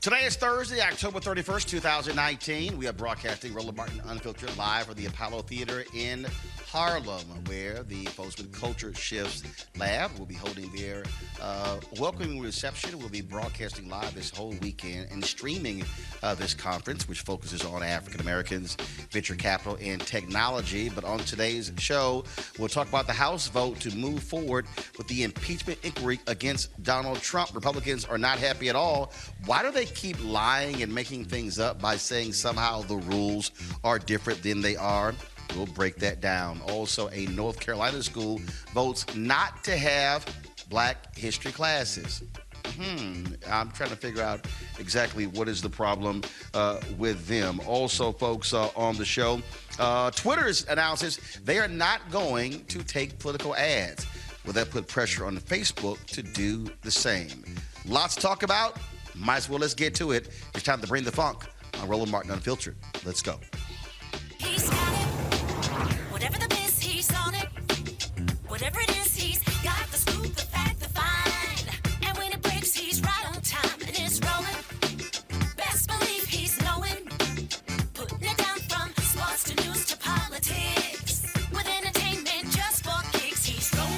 Today is Thursday, October 31st, 2019. We are broadcasting Roland Martin Unfiltered live from the Apollo Theater in Harlem, where the folks with Culture Shifts Lab will be holding their welcoming reception. We'll be broadcasting live this whole weekend and streaming this conference, which focuses on African Americans, venture capital, and technology. But on today's show, we'll talk about the House vote to move forward with the impeachment inquiry against Donald Trump. Republicans are not happy at all. Why do they keep lying and making things up by saying somehow the rules are different than they are? We'll break that down. Also, a North Carolina school votes not to have Black history classes. I'm trying to figure out exactly what is the problem with them. Also, folks, on the show, Twitter announces they are not going to take political ads. Will that put pressure on Facebook to do the same? Lots to talk about. Might as well let's get to it. It's time to bring the funk on Roland Martin Unfiltered. Let's go. He's got it. Whatever the biz, he's on it. Whatever it is, he's got the scoop, the fact, the find. And when it breaks, he's right on time and it's rolling. Best believe he's knowing. Putting it down from sports to news to politics. With entertainment just for kicks, he's rolling.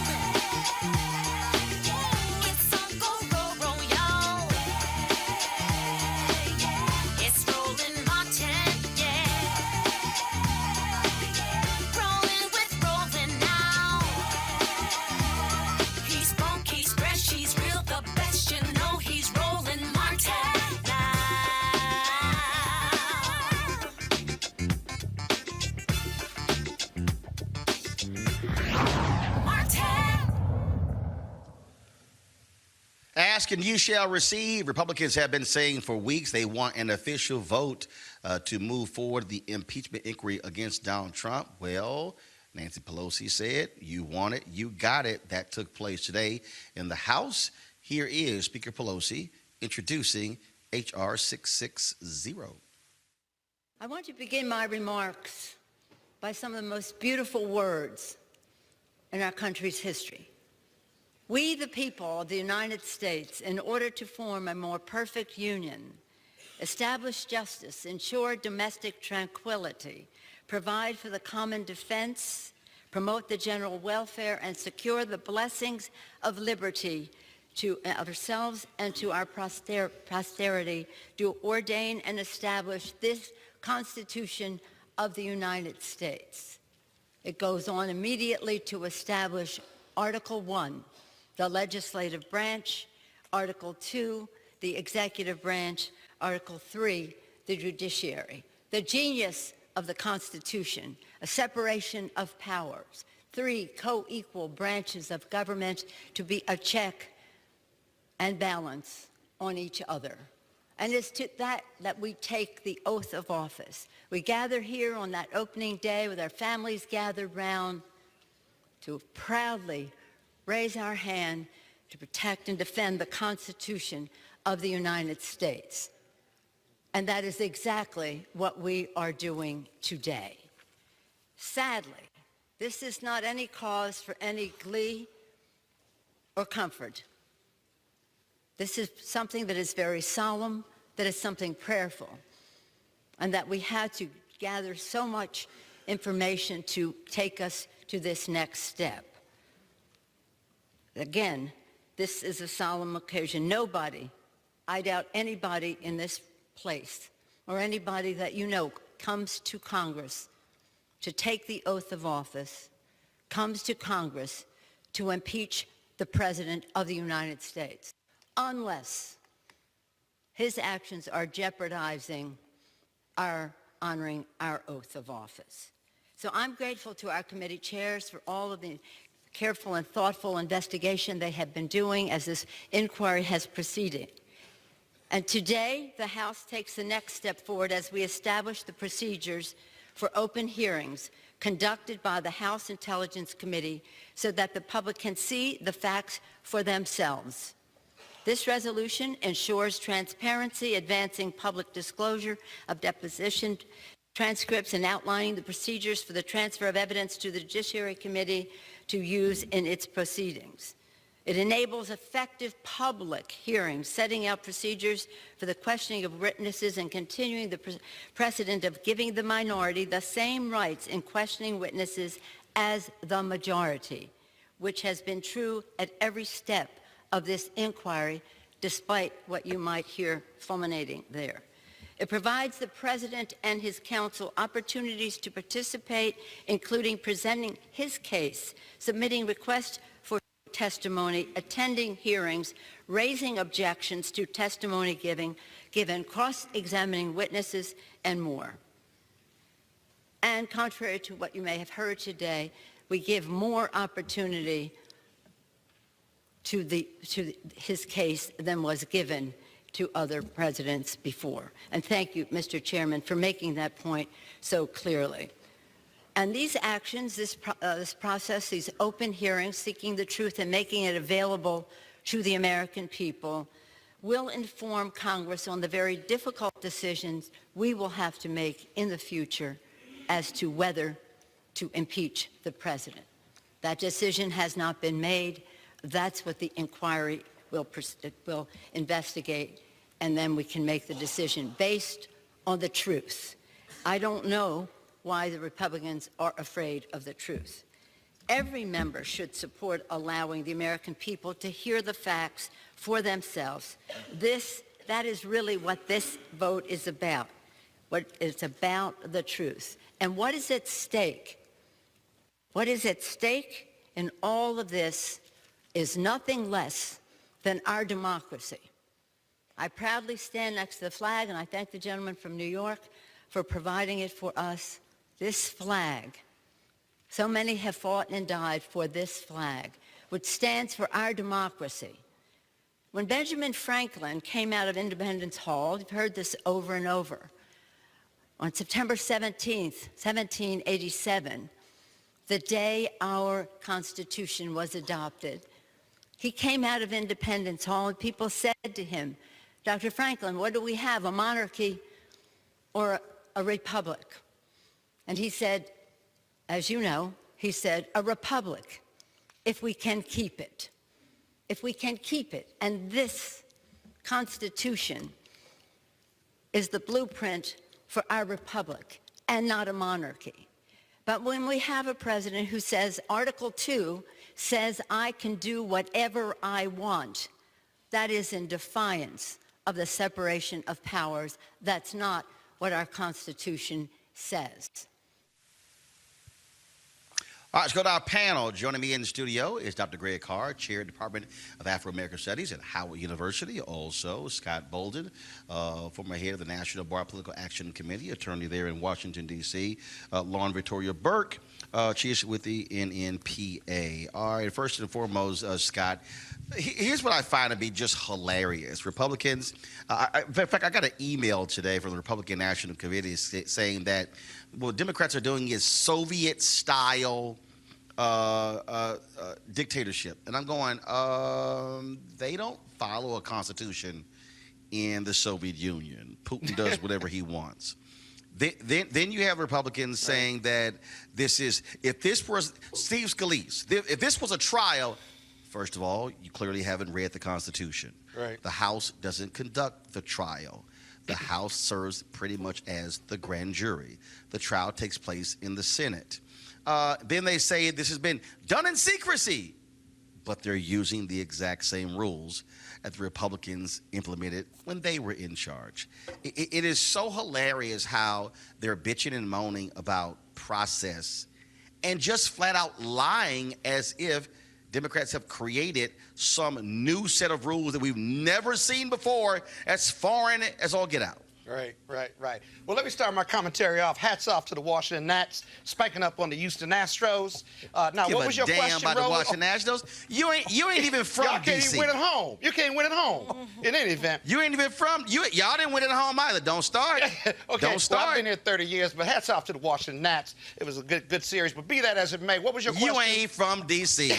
It's on go, roll, y'all. It's Roland Martin, rolling with Roland now. He's funky, he's fresh, he's real, the best, you know he's Roland Martin now. Martin. Ask and you shall receive. Republicans have been saying for weeks they want an official vote to move forward the impeachment inquiry against Donald Trump. Well, Nancy Pelosi said, you want it, you got it. That took place today in the House. Here is Speaker Pelosi introducing H.R. 660. I want to begin my remarks by some of the most beautiful words in our country's history. We, the people of the United States, in order to form a more perfect union, establish justice, ensure domestic tranquility, provide for the common defense, promote the general welfare, and secure the blessings of liberty to ourselves and to our posterity, do ordain and establish this Constitution of the United States. It goes on immediately to establish Article 1, the legislative branch, Article 2, the executive branch, Article 3, the judiciary. The genius of the Constitution, a separation of powers, 3 co-equal branches of government to be a check and balance on each other. And it's to that we take the oath of office. We gather here on that opening day with our families gathered round to proudly raise our hand to protect and defend the Constitution of the United States. And that is exactly what we are doing today. Sadly, this is not any cause for any glee or comfort. This is something that is very solemn, that is something prayerful, and that we had to gather so much information to take us to this next step. Again, this is a solemn occasion. Nobody, I doubt anybody in this place or anybody that you know comes to Congress to take the oath of office, comes to Congress to impeach the President of the United States, unless his actions are jeopardizing our honoring our oath of office. So I'm grateful to our committee chairs for all of the careful and thoughtful investigation they have been doing as this inquiry has proceeded. And today, the House takes the next step forward as we establish the procedures for open hearings conducted by the House Intelligence Committee so that the public can see the facts for themselves. This resolution ensures transparency, advancing public disclosure of deposition transcripts and outlining the procedures for the transfer of evidence to the Judiciary Committee to use in its proceedings. It enables effective public hearings, setting out procedures for the questioning of witnesses and continuing the precedent of giving the minority the same rights in questioning witnesses as the majority, which has been true at every step of this inquiry, despite what you might hear fulminating there. It provides the President and his counsel opportunities to participate, including presenting his case, submitting requests for testimony, attending hearings, raising objections to testimony given, cross-examining witnesses, and more. And contrary to what you may have heard today, we give more opportunity to his case than was given to other presidents before. And thank you, Mr. Chairman, for making that point so clearly. And these actions, this process, these open hearings, seeking the truth and making it available to the American people, will inform Congress on the very difficult decisions we will have to make in the future as to whether to impeach the president. That decision has not been made. That's what the inquiry will investigate, and then we can make the decision based on the truth. I don't know why the Republicans are afraid of the truth. Every member should support allowing the American people to hear the facts for themselves. That is really what this vote is about. It's about the truth. And what is at stake? What is at stake in all of this is nothing less than our democracy. I proudly stand next to the flag, and I thank the gentleman from New York for providing it for us. This flag, so many have fought and died for this flag, which stands for our democracy. When Benjamin Franklin came out of Independence Hall, you've heard this over and over, on September 17th, 1787, the day our Constitution was adopted, he came out of Independence Hall and people said to him, Dr. Franklin, what do we have, a monarchy or a republic? And he said, as you know, he said, a republic, if we can keep it. If we can keep it. And this Constitution is the blueprint for our republic and not a monarchy. But when we have a president who says, Article 2 says I can do whatever I want, that is in defiance of the separation of powers. That's not what our Constitution says. All right, let's go to our panel. Joining me in the studio is Dr. Greg Carr, Chair of the Department of Afro-American Studies at Howard University. Also, Scott Bolden, former head of the National Bar Political Action Committee, attorney there in Washington, D.C. Lauren Victoria Burke, she is with the NNPA. All right, first and foremost, Scott, here's what I find to be just hilarious. Republicans, in fact, I got an email today from the Republican National Committee saying that what Democrats are doing is Soviet-style dictatorship. And I'm going, they don't follow a constitution in the Soviet Union. Putin does whatever he wants. Then you have Republicans saying that this is, if this was Steve Scalise, if this was a trial, first of all, you clearly haven't read the Constitution. Right. The House doesn't conduct the trial. The House serves pretty much as the grand jury. The trial takes place in the Senate. Then they say this has been done in secrecy, but they're using the exact same rules that the Republicans implemented when they were in charge. It is so hilarious how they're bitching and moaning about process and just flat out lying as if Democrats have created some new set of rules that we've never seen before, as foreign as all get out. Right. Well, let me start my commentary off. Hats off to the Washington Nats, spiking up on the Houston Astros. Now, Give what was your a damn question, about the Roland? Washington Nationals. You ain't even from Y'all can't DC. even win at home. You can't win at home. In any event. You ain't even from. Y'all didn't win at home either. Don't start. Okay, Don't start. Well, I've been here 30 years, but hats off to the Washington Nats. It was a good series. But be that as it may, what was your question? You ain't from DC.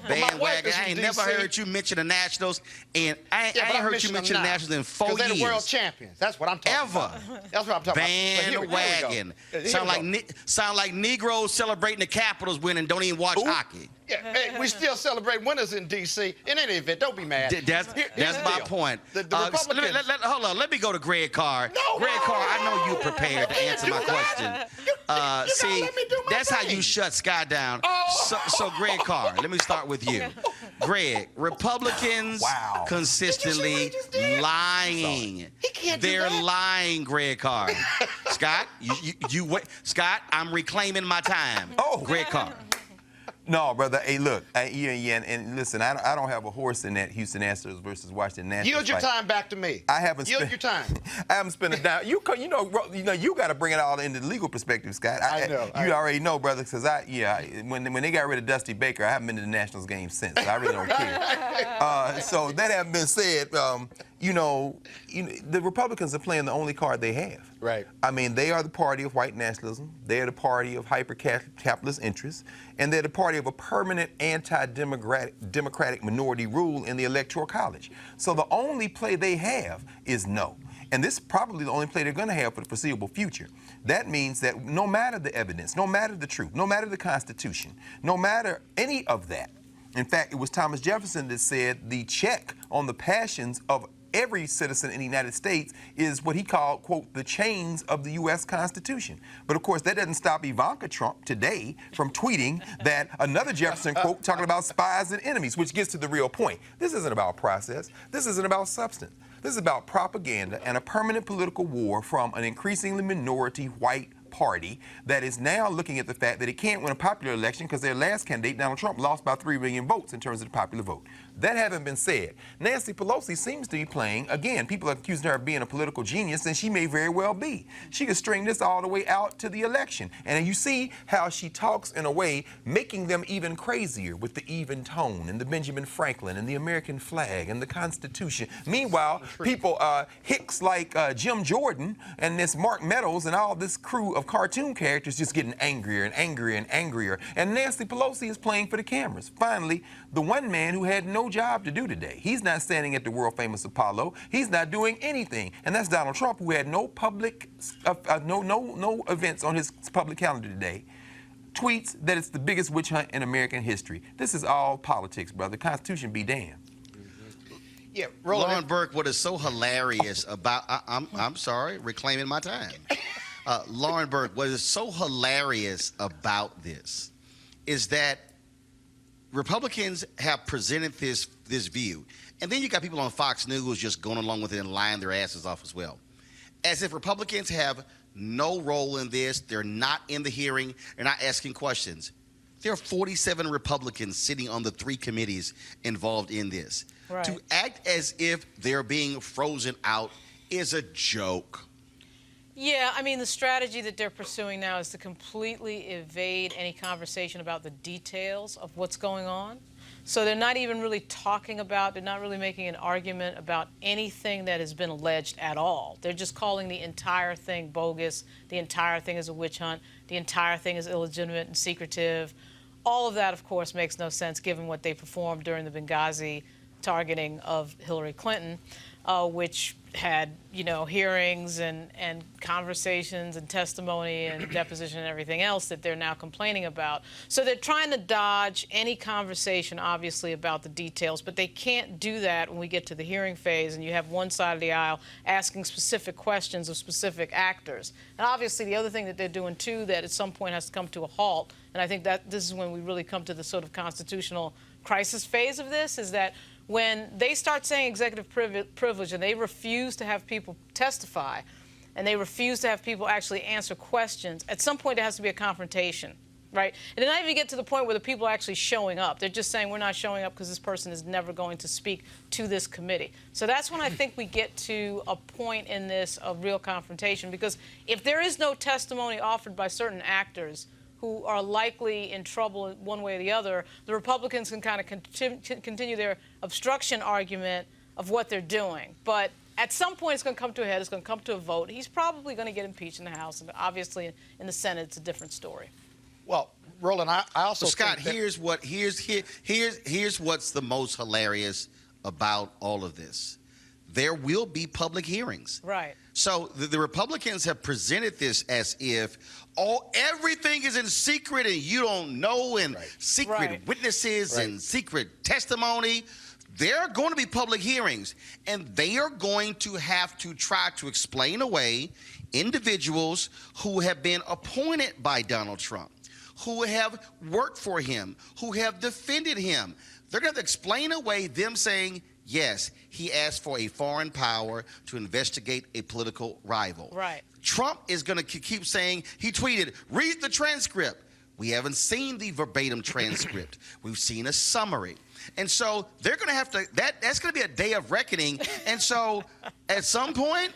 Bandwagon. I ain't never heard you mention the Nationals, and I ain't heard you mention the Nationals in 4 years. Because they're the world champions. That's what I'm talking about. That's what I'm talking about. Bandwagon. Sound like Negroes celebrating the Capitals winning, don't even watch hockey. Yeah, hey, we still celebrate winners in D.C. In any event, don't be mad. That's my point. The Republicans... hold on. Let me go to Greg Carr. No, Greg Carr, I know you prepared to answer my question. See, let me do my that's how thing. you shut Scott down. So Greg Carr, let me start with you. Greg, Republicans consistently lying. He can't do They're that. lying, Greg Carr. Scott, you wait. Scott, I'm reclaiming my time. Greg Carr. No, brother. Hey, look. And listen, I don't have a horse in that Houston Astros versus Washington Nationals. Yield your time back to me. I haven't Yield spent your time. I haven't spent a dime. You got to bring it all into the legal perspective, Scott. I know. You already know, brother, because when they got rid of Dusty Baker, I haven't been to the Nationals game since. So I really don't care. So that having been said, the Republicans are playing the only card they have. Right. I mean, they are the party of white nationalism. They are the party of hyper-capitalist interests. And they're the party of a permanent anti-democratic minority rule in the Electoral College. So the only play they have is no. And this is probably the only play they're going to have for the foreseeable future. That means that no matter the evidence, no matter the truth, no matter the Constitution, no matter any of that, in fact, it was Thomas Jefferson that said the check on the passions of every citizen in the United States is what he called, quote, the chains of the U.S. Constitution. But of course, that doesn't stop Ivanka Trump today from tweeting that another Jefferson quote talking about spies and enemies, which gets to the real point. This isn't about process. This isn't about substance. This is about propaganda and a permanent political war from an increasingly minority white party that is now looking at the fact that it can't win a popular election because their last candidate, Donald Trump, lost by 3 million votes in terms of the popular vote. That having been said, Nancy Pelosi seems to be playing, again, people are accusing her of being a political genius, and she may very well be. She could string this all the way out to the election. And you see how she talks in a way making them even crazier with the even tone and the Benjamin Franklin and the American flag and the Constitution. Meanwhile, people, hicks like Jim Jordan and this Mark Meadows and all this crew of cartoon characters just getting angrier and angrier and angrier. And Nancy Pelosi is playing for the cameras. Finally, the one man who had no job to do today. He's not standing at the world-famous Apollo. He's not doing anything. And that's Donald Trump, who had no public, no events on his public calendar today. Tweets that it's the biggest witch hunt in American history. This is all politics, brother. Constitution be damned. Yeah, Roland. Lauren Burke, what is so hilarious about... I'm sorry, reclaiming my time. Lauren Burke, what is so hilarious about this is that Republicans have presented this view, and then you got people on Fox News just going along with it and lying their asses off as well. As if Republicans have no role in this, they're not in the hearing, they're not asking questions. There are 47 Republicans sitting on the 3 committees involved in this. Right. To act as if they're being frozen out is a joke. Yeah, I mean, the strategy that they're pursuing now is to completely evade any conversation about the details of what's going on. So they're not even really talking about, they're not really making an argument about anything that has been alleged at all. They're just calling the entire thing bogus, the entire thing is a witch hunt, the entire thing is illegitimate and secretive. All of that, of course, makes no sense given what they performed during the Benghazi targeting of Hillary Clinton, which had, hearings and conversations and testimony and deposition and everything else that they're now complaining about. So they're trying to dodge any conversation, obviously, about the details, but they can't do that when we get to the hearing phase and you have one side of the aisle asking specific questions of specific actors. And obviously, the other thing that they're doing, too, that at some point has to come to a halt, and I think that this is when we really come to the sort of constitutional crisis phase of this, is that when they start saying executive privilege and they refuse to have people testify and they refuse to have people actually answer questions, at some point there has to be a confrontation, right? And then not even get to the point where the people are actually showing up. They're just saying, we're not showing up because this person is never going to speak to this committee. So that's when I think we get to a point in this of real confrontation, because if there is no testimony offered by certain actors who are likely in trouble one way or the other, the Republicans can kind of continue their obstruction argument of what they're doing. But at some point, it's going to come to a head. It's going to come to a vote. He's probably going to get impeached in the House. And obviously, in the Senate, it's a different story. Well, Roland, I also Scott, think that here's what's the most hilarious about all of this. There will be public hearings. Right. So the Republicans have presented this as if everything is in secret and you don't know, and secret witnesses and secret testimony. There are going to be public hearings, and they are going to have to try to explain away individuals who have been appointed by Donald Trump, who have worked for him, who have defended him. They're going to explain away them saying, yes, he asked for a foreign power to investigate a political rival. Right. Trump is going to keep saying, he tweeted, read the transcript. We haven't seen the verbatim transcript. We've seen a summary. And so they're going to have to, that's going to be a day of reckoning. And so at some point,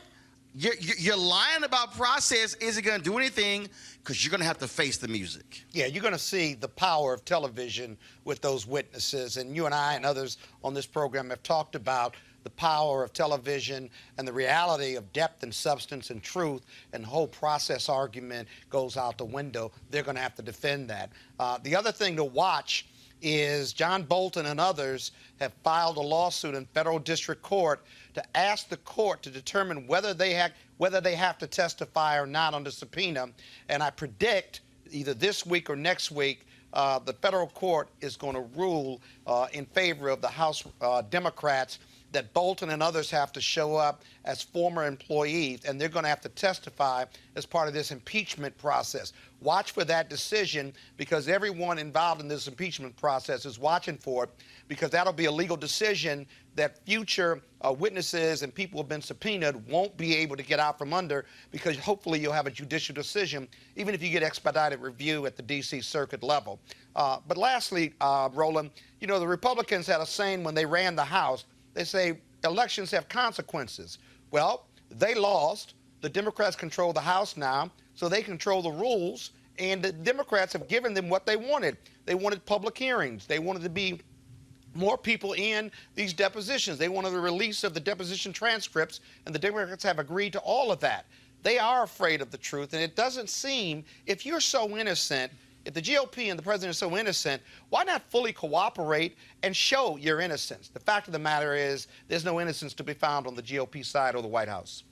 you're lying about process isn't going to do anything, because you're going to have to face the music. Yeah, you're going to see the power of television with those witnesses. And you and I and others on this program have talked about the power of television and the reality of depth and substance and truth, and the whole process argument goes out the window. They're going to have to defend that. The other thing to watch is John Bolton and others have filed a lawsuit in federal district court to ask the court to determine whether they have to testify or not under subpoena. And I predict either this week or next week, the federal court is going to rule in favor of the House Democrats that Bolton and others have to show up as former employees, and they're going to have to testify as part of this impeachment process. Watch for that decision, because everyone involved in this impeachment process is watching for it, because that'll be a legal decision that future witnesses and people who have been subpoenaed won't be able to get out from under, because hopefully you'll have a judicial decision, even if you get expedited review at the D.C. Circuit level. But lastly, Roland, you know, the Republicans had a saying when they ran the House. They say elections have consequences. Well, they lost. The Democrats control the House now, so they control the rules, and the Democrats have given them what they wanted. They wanted public hearings. They wanted to be more people in these depositions. They wanted the release of the deposition transcripts, and the Democrats have agreed to all of that. They are afraid of the truth, and it doesn't seem, if you're so innocent, if the GOP and the president are so innocent, why not fully cooperate and show your innocence? The fact of the matter is there's no innocence to be found on the GOP side or the White House.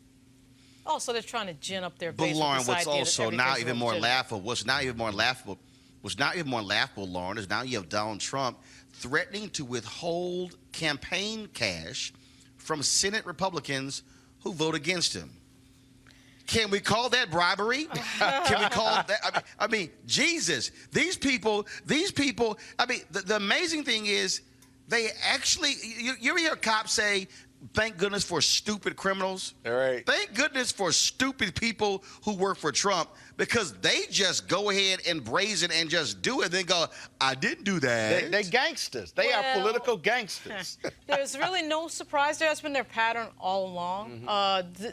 Also, they're trying to gin up their But base. Lauren, with this what's idea also that now everything's even more legitimate. laughable, what's not even more laughable, Lauren, is now you have Donald Trump threatening to withhold campaign cash from Senate Republicans who vote against him. Can we call that bribery? Can we call that? I mean, Jesus, these people, I mean, the amazing thing is they actually, you ever hear cops say, thank goodness for stupid criminals? All right. Thank goodness for stupid people who work for Trump, because they just go ahead and brazen and just do it and then go, I didn't do that. They're gangsters. They are political gangsters. There's really no surprise there. That's been their pattern all along.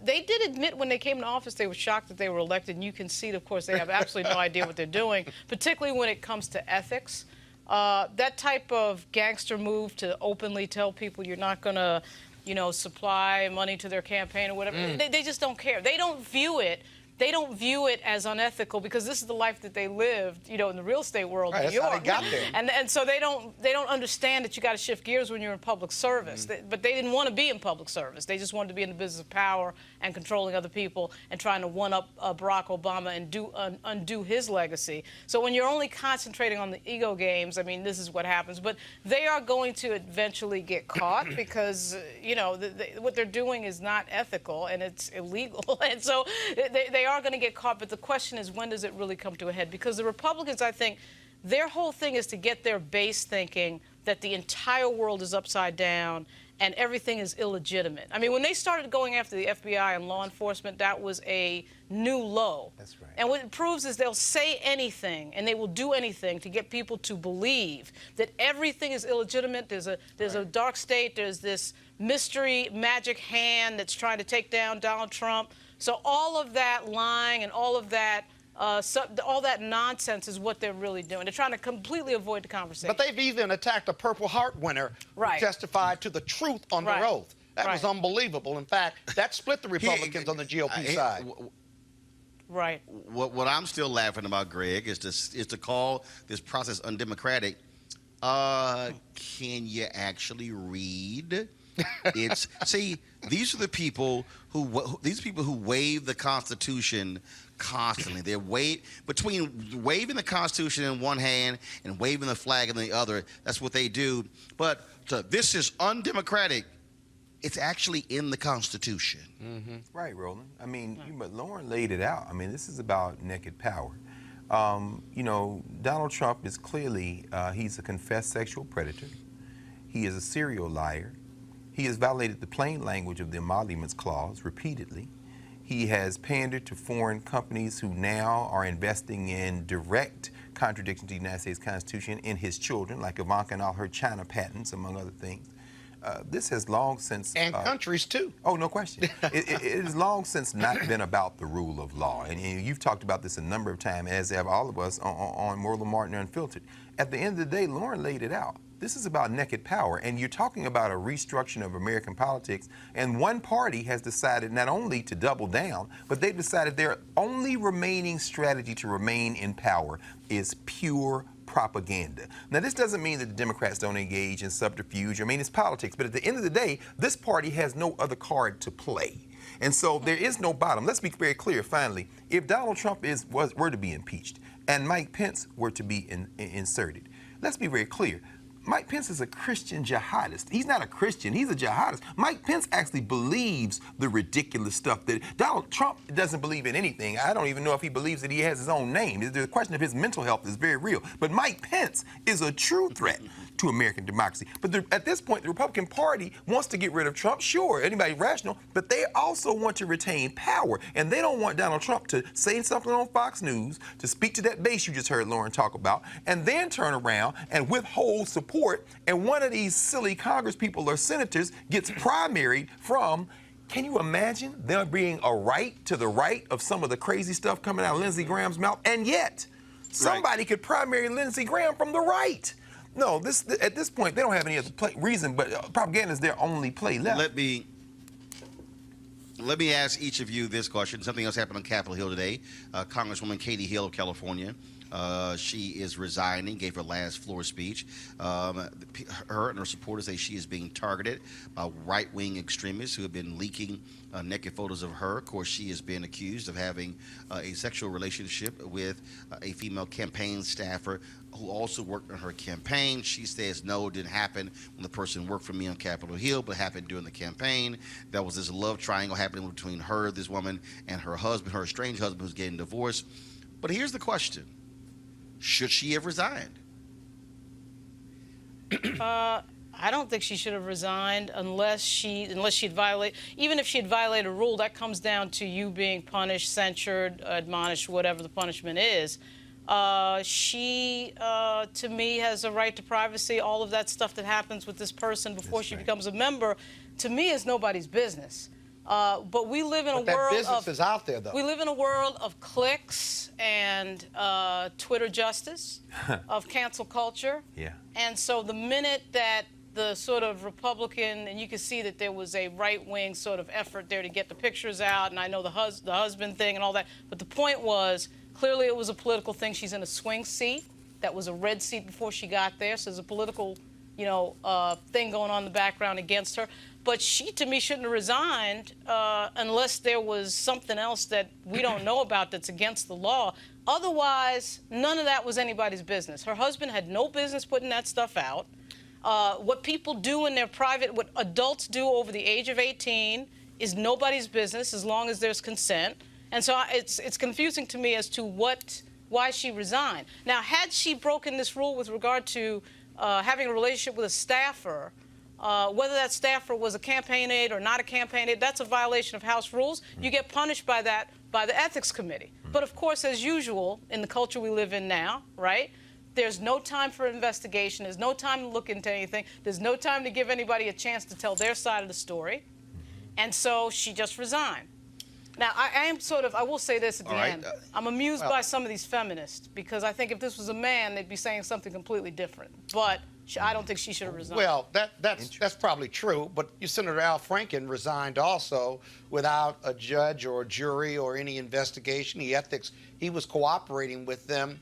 They did admit when they came into office they were shocked that they were elected, and you can see, of course, they have absolutely no idea what they're doing, particularly when it comes to ethics. That type of gangster move to openly tell people you're not going to, you know, supply money to their campaign or whatever. They just don't care. They don't view it. They don't view it as unethical, because this is the life that they lived, you know, in the real estate world in New York. That's how they got there. And so they don't understand that you got to shift gears when you're in public service. But they didn't want to be in public service. They just wanted to be in the business of power and controlling other people and trying to one-up Barack Obama and undo his legacy. So when you're only concentrating on the ego games, I mean, this is what happens. But they are going to eventually get caught, because, you know, what they're doing is not ethical and it's illegal. And so they are going to get caught. But the question is, when does it really come to a head? Because the Republicans, I think, their whole thing is to get their base thinking that the entire world is upside down and everything is illegitimate. I mean, when they started going after the FBI and law enforcement, that was a new low. That's right. And what it proves is they'll say anything and they will do anything to get people to believe that everything is illegitimate. There's a dark state. There's this mystery magic hand that's trying to take down Donald Trump. So all of that lying and all of that all that nonsense is what they're really doing. They're trying to completely avoid the conversation. But they've even attacked a Purple Heart winner who testified to the truth under oath. That was unbelievable. In fact, that split the Republicans on the GOP side. Right. What I'm still laughing about, Greg, is to call this process undemocratic. Can you actually read It's see, these are the people who wave the Constitution constantly. They're between waving the Constitution in one hand and waving the flag in the other. That's what they do. But this is undemocratic. It's actually in the Constitution. Mm-hmm. Right, Roland. I mean, but Lauren laid it out. I mean, this is about naked power. You know, Donald Trump is clearly, he's a confessed sexual predator. He is a serial liar. He has violated the plain language of the Emoluments Clause repeatedly. He has pandered to foreign companies who now are investing in direct contradiction to the United States Constitution in his children, like Ivanka and all her China patents, among other things. This has long since... And countries, too. Oh, no question. It has long since not been about the rule of law. And you've talked about this a number of times, as have all of us, on Roland Martin Unfiltered. At the end of the day, Lauren laid it out. This is about naked power, and you're talking about a restructuring of American politics, and one party has decided not only to double down, but they've decided their only remaining strategy to remain in power is pure propaganda. Now, this doesn't mean that the Democrats don't engage in subterfuge. I mean, it's politics, but at the end of the day, this party has no other card to play. And so there is no bottom. Let's be very clear, finally. If Donald Trump were to be impeached and Mike Pence were to be inserted, let's be very clear. Mike Pence is a Christian jihadist. He's not a Christian, he's a jihadist. Mike Pence actually believes the ridiculous stuff that Donald Trump doesn't believe in anything. I don't even know if he believes that he has his own name. The question of his mental health is very real. But Mike Pence is a true threat to American democracy. But at this point, the Republican Party wants to get rid of Trump, sure, anybody rational, but they also want to retain power. And they don't want Donald Trump to say something on Fox News, to speak to that base you just heard Lauren talk about, and then turn around and withhold support, and one of these silly Congress people or senators gets primaried from, can you imagine there being a right to the right of some of the crazy stuff coming out of Lindsey Graham's mouth? And yet, somebody could primary Lindsey Graham from the right. No, at this point, they don't have any other reason, but propaganda is their only play left. Let me ask each of you this question. Something else happened on Capitol Hill today. Congresswoman Katie Hill of California, she is resigning, gave her last floor speech. Her and her supporters say she is being targeted by right-wing extremists who have been leaking naked photos of her. Of course, she has been accused of having a sexual relationship with a female campaign staffer who also worked on her campaign. She says, no, it didn't happen when the person worked for me on Capitol Hill, but happened during the campaign. There was this love triangle happening between her, this woman, and her husband, her estranged husband who's getting divorced. But here's the question. Should she have resigned? I don't think she should have resigned unless she'd violate, even if she had violated a rule. That comes down to you being punished, censured, admonished, whatever the punishment is. She, to me, has a right to privacy. All of that stuff that happens with this person before she becomes a member, to me, is nobody's business. But we live in a world business is out there, though. We live in a world of clicks and Twitter justice, of cancel culture. Yeah. And so the minute that the sort of Republican, and you can see that there was a right-wing sort of effort there to get the pictures out, and I know the husband thing and all that, but the point was, clearly it was a political thing. She's in a swing seat. That was a red seat before she got there, so there's a political, thing going on in the background against her. But she, to me, shouldn't have resigned unless there was something else that we don't know about that's against the law. Otherwise, none of that was anybody's business. Her husband had no business putting that stuff out. What people do in their private, what adults do over the age of 18 is nobody's business as long as there's consent. And so it's confusing to me as to why she resigned. Now, had she broken this rule with regard to having a relationship with a staffer, whether that staffer was a campaign aide or not a campaign aide, that's a violation of House rules. You get punished by that by the Ethics Committee. But of course, as usual, in the culture we live in now, right, there's no time for investigation. There's no time to look into anything. There's no time to give anybody a chance to tell their side of the story. And so she just resigned. Now, I will say this at the end. I'm amused by some of these feminists, because I think if this was a man, they'd be saying something completely different. But I don't think she should have resigned. Well, that's probably true, but Senator Al Franken resigned also without a judge or a jury or any investigation. He was cooperating with them.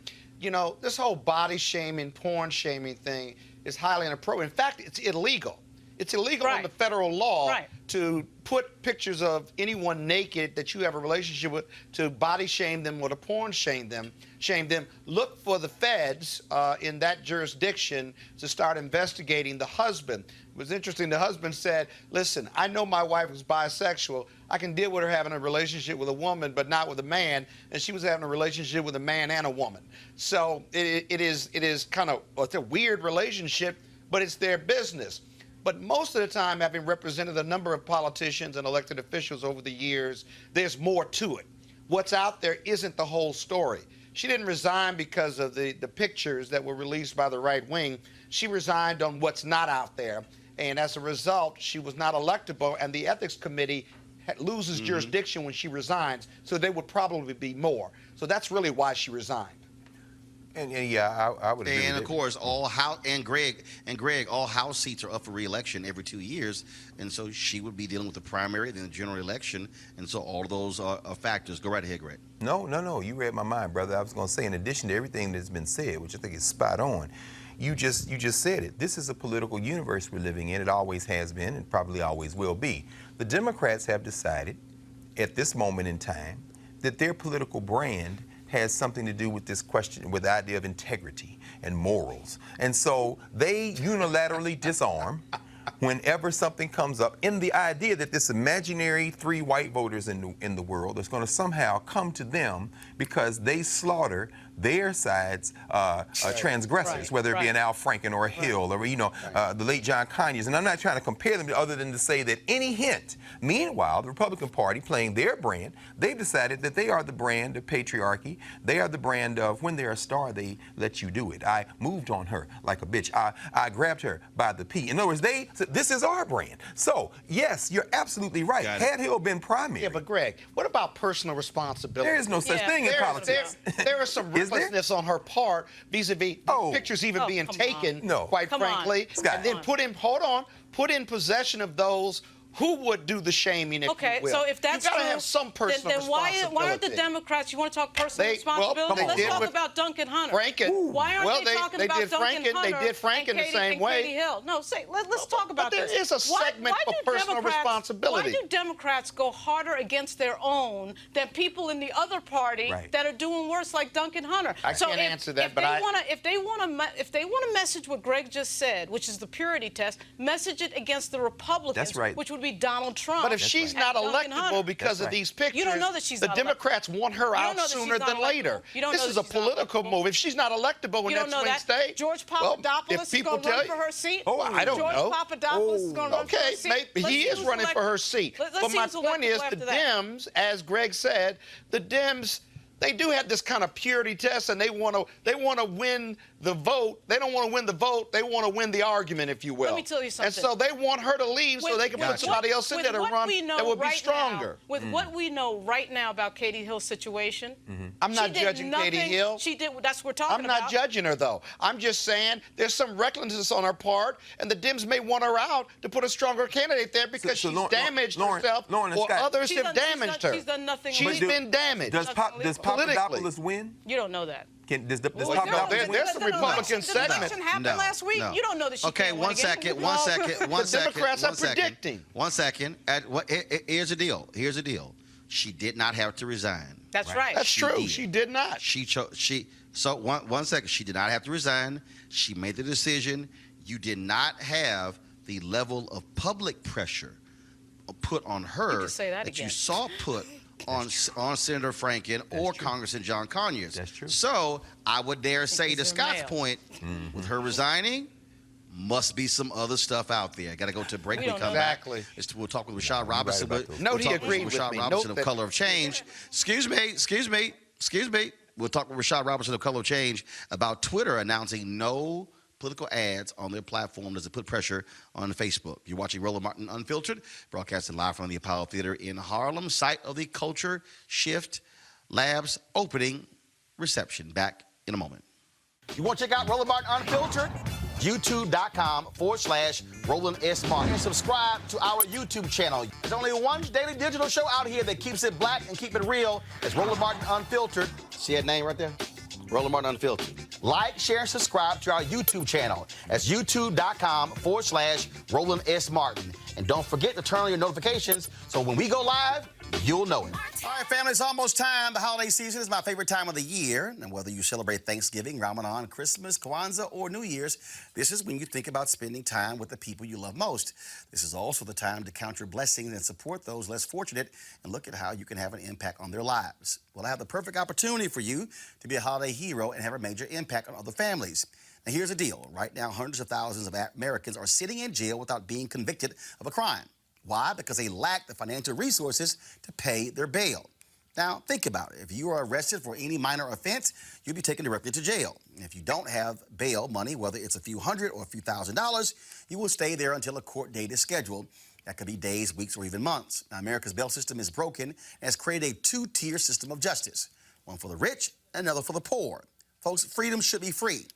This whole body shaming, porn shaming thing is highly inappropriate. In fact, it's illegal. It's illegal Right. under federal law Right. to put pictures of anyone naked that you have a relationship with, to body shame them or to porn shame them. Look for the feds in that jurisdiction to start investigating the husband. It was interesting. The husband said, listen, I know my wife was bisexual. I can deal with her having a relationship with a woman, but not with a man. And she was having a relationship with a man and a woman. So it is kind of, well, it's a weird relationship, but it's their business. But most of the time, having represented a number of politicians and elected officials over the years, there's more to it. What's out there isn't the whole story. She didn't resign because of the pictures that were released by the right wing. She resigned on what's not out there. And as a result, she was not electable, and the ethics committee loses jurisdiction when she resigns, so there would probably be more. So that's really why she resigned. And yeah, I would agree. And with of course, all House seats are up for re-election every 2 years, and so she would be dealing with the primary, then the general election, and so all of those are factors. Go right ahead, Greg. No, you read my mind, brother. I was going to say, in addition to everything that's been said, which I think is spot on, you just said it. This is a political universe we're living in. It always has been, and probably always will be. The Democrats have decided, at this moment in time, that their political brand has something to do with this question, with the idea of integrity and morals. And so they unilaterally disarm whenever something comes up in the idea that this imaginary 3 white voters in the world is going to somehow come to them because they slaughter their side's transgressors, whether it be an Al Franken or a Hill or, the late John Conyers. And I'm not trying to compare them other than to say that any hint. Meanwhile, the Republican Party, playing their brand, they've decided that they are the brand of patriarchy. They are the brand of when they're a star, they let you do it. I moved on her like a bitch. I grabbed her by the pee. In other words, this is our brand. So, yes, you're absolutely right. Had Hill been primary. Yeah, but Greg, what about personal responsibility? There is no such thing in politics. There are some recklessness on her part vis-a-vis pictures even being taken, quite frankly, and then put in possession of those who would do the shaming, if you will. So if that's you gotta true, have some personal then responsibility. why aren't the Democrats? You want to talk personal responsibility? Let's talk about Duncan Hunter. Franken. Why aren't they talking about Duncan Hunter? They did Franken the same way. Katie Hill. No, let's talk about this. But there is a segment of personal responsibility. Why do Democrats go harder against their own than people in the other party that are doing worse, like Duncan Hunter? I can't answer that, but if they want to message what Greg just said, which is the purity test, message it against the Republicans, which would be Donald Trump. But if she's not electable because of these pictures, you don't know that she's the Democrats want her out sooner than later. This is a political move. If she's not electable in next Wednesday, George Papadopoulos is going to run for her seat. Oh, I don't know. George Papadopoulos is going to run for her seat. Okay, maybe he is running for her seat. But my point is, the Dems, as Greg said, the Dems, they do have this kind of purity test, and they want to win the vote. They don't want to win the vote. They want to win the argument, if you will. Let me tell you something. And so they want her to leave so they can put somebody else in there to run that will be stronger. With what we know right now about Katie Hill's situation, I'm not judging Katie Hill. She did. That's what we're talking about. I'm not judging her, though. I'm just saying there's some recklessness on her part, and the Dems may want her out to put a stronger candidate there because she's damaged herself, or others have damaged her. She's done nothing. She's been damaged. Does Papadopoulos win? You don't know that. Does Papadopoulos win? There's some Republican segment. The election happened last week. You don't know that she can't win again. The Democrats are predicting. 1 second. Here's the deal. She did not have to resign. That's right. That's true. She did not. So 1 second. She did not have to resign. She made the decision. You did not have the level of public pressure put on her that you saw put on Senator Franken or Congressman John Conyers. That's true. So I would dare say, to Scott's point, with her resigning, must be some other stuff out there. I got to go to a break. We come back. We'll talk with Rashad Robinson. No, he agreed with me. Rashad Robinson of Color of Change. Excuse me. We'll talk with Rashad Robinson of Color of Change about Twitter announcing no political ads on their platform as it put pressure on Facebook. You're watching Roland Martin Unfiltered, broadcasting live from the Apollo Theater in Harlem, site of the Culture Shift Labs opening reception. Back in a moment. You want to check out Roland Martin Unfiltered? YouTube.com/Roland S. Martin. And subscribe to our YouTube channel. There's only one daily digital show out here that keeps it black and keep it real. It's Roland Martin Unfiltered. See that name right there? Roland Martin Unfiltered. Like, share, and subscribe to our YouTube channel. That's youtube.com/Roland S. Martin. And don't forget to turn on your notifications so when we go live, you'll know it. All right, family, it's almost time. The holiday season is my favorite time of the year. And whether you celebrate Thanksgiving, Ramadan, Christmas, Kwanzaa, or New Year's, this is when you think about spending time with the people you love most. This is also the time to count your blessings and support those less fortunate and look at how you can have an impact on their lives. Well, I have the perfect opportunity for you to be a holiday hero and have a major impact on other families. Now, here's the deal. Right now, hundreds of thousands of Americans are sitting in jail without being convicted of a crime. Why? Because they lack the financial resources to pay their bail. Now, think about it. If you are arrested for any minor offense, you'll be taken directly to jail. And if you don't have bail money, whether it's a few hundred or a few $1,000s, you will stay there until a court date is scheduled. That could be days, weeks, or even months. Now, America's bail system is broken and has created a two-tier system of justice, one for the rich and another for the poor. Folks, freedom should be free.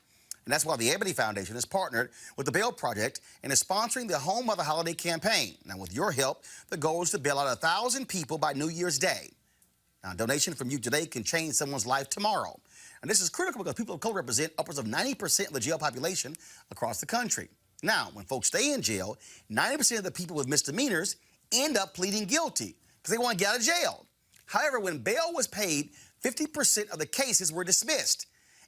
And that's why the Ebony Foundation has partnered with the Bail Project and is sponsoring the Home by the Holiday campaign. Now, with your help, the goal is to bail out 1,000 people by New Year's Day. Now, a donation from you today can change someone's life tomorrow. And this is critical because people of color represent upwards of 90% of the jail population across the country. Now, when folks stay in jail, 90% of the people with misdemeanors end up pleading guilty because they want to get out of jail. However, when bail was paid, 50% of the cases were dismissed,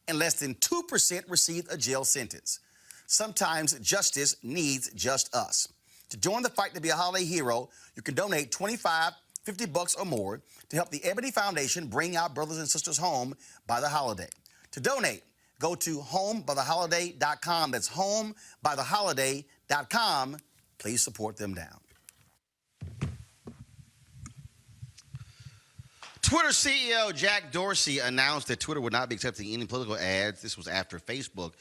and less than 2% received a jail sentence. Sometimes justice needs just us. To join the fight to be a holiday hero, you can donate $25, $50 or more to help the Ebony Foundation bring our brothers and sisters home by the holiday. To donate, go to homebytheholiday.com. That's homebytheholiday.com. Please support them now. Twitter CEO Jack Dorsey announced that Twitter would not be accepting any political ads. This was after Facebook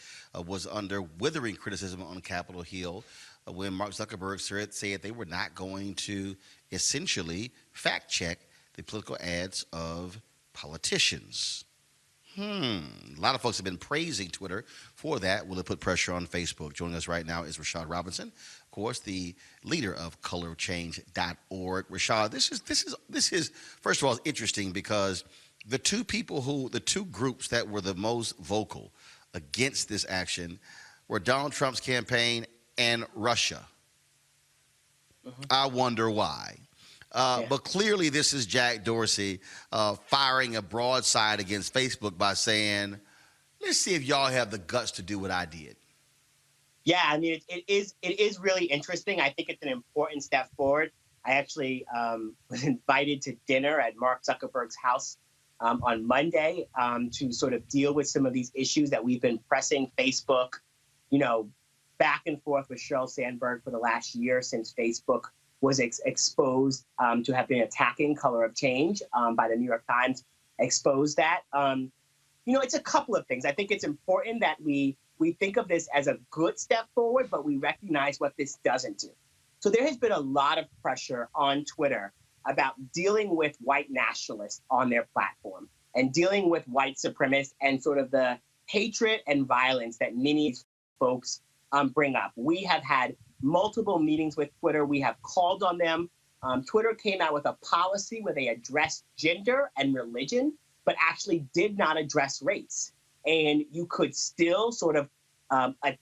was under withering criticism on Capitol Hill when Mark Zuckerberg said they were not going to essentially fact-check the political ads of politicians. A lot of folks have been praising Twitter for that. Will it put pressure on Facebook? Joining us right now is Rashad Robinson, of course, the leader of colorchange.org. Rashad, this is first of all, it's interesting because the two groups that were the most vocal against this action were Donald Trump's campaign and Russia. I wonder why. But clearly this is Jack Dorsey firing a broadside against Facebook by saying, let's see if y'all have the guts to do what I did. Yeah, I mean, it is really interesting. I think it's an important step forward. I actually was invited to dinner at Mark Zuckerberg's house on Monday to sort of deal with some of these issues that we've been pressing Facebook, back and forth with Sheryl Sandberg for the last year since Facebook was exposed to have been attacking Color of Change by the New York Times, exposed that. It's a couple of things. I think it's important that we think of this as a good step forward, but we recognize what this doesn't do. So there has been a lot of pressure on Twitter about dealing with white nationalists on their platform and dealing with white supremacists and sort of the hatred and violence that many folks bring up. We have had multiple meetings with Twitter. We have called on them. Twitter came out with a policy where they addressed gender and religion, but actually did not address race. And you could still sort of attack